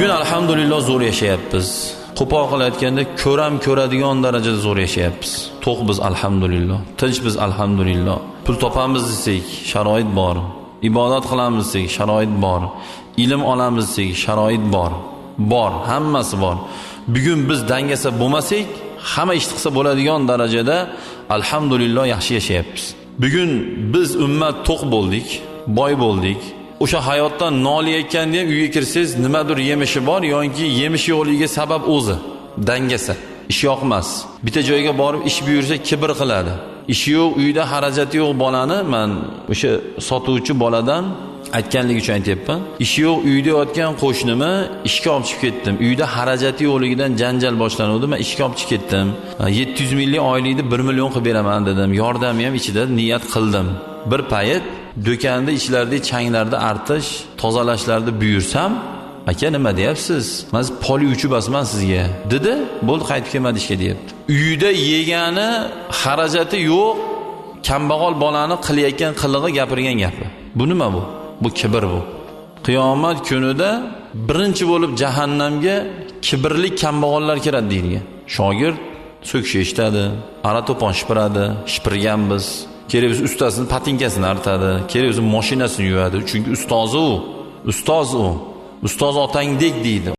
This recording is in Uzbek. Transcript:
Bugun alhamdulillah zo'r yashayapmiz. Qo'pol qilayotganda ko'ram ko'radigan darajada zo'r yashayapmiz. To'q biz alhamdulillah, tinch biz alhamdulillah. Pul topamiz desak, sharoit bor. Ibodat qilamiz desak, sharoit bor. Ilm olamiz desak, sharoit bor. Bor, hammasi bor. Bugun biz dangasa bo'lmasak, hamma ish qilsa bo'ladigan darajada alhamdulillah yaxshi yashayapmiz. Bugun biz ummat to'q bo'ldik, boy bo'ldik. O'sha hayotdan nolayotganda ham uyga kirsangiz nimadir yemishi bor yoki yemish yo'qligiga sabab o'zi. Dangasa, ish yoqmas. Bitta joyga borib ish buyursa kibr qiladi. Ishi yo'q, uyda xarajati yo'q bolani men o'sha sotuvchi boladan aytganligi uchun aytayapman. Ishi yo'q uyda yotgan qo'shnimni ishga olib chiqib ketdim. Uyda xarajati yo'qligidan janjal boshlanuvdi. Men ishga olib chiqib ketdim. 700 minglik oylikni 1 million qilib beraman dedim. Yordamim ham ichida niyat qildim. Bir payt do'konda ichlarida changlarda artish, tozalashlarda buyursam, aka nima deyapsiz? Men poli uchib basman sizga. Dedi, bo'ldi qaytib kelmadi ishga deyapti. Uyda yegani xarajati yo'q, kambag'al bolani qilayotgan qilig'i gapirgan gapi. Bu nima bu? Bu kibr bu. Qiyomat kunida birinchi bo'lib jahannamga kibrli kambag'allar kiradi deyilgan. Shogird so'kish eshitadi, ara to'pon shipiradi, shipirgan biz. Kerak bo'lsa ustasini patinkasini artadi, kerak bo'lsa mashinasini yuvadi, chunki ustozi u. Ustoz otangdek deydi.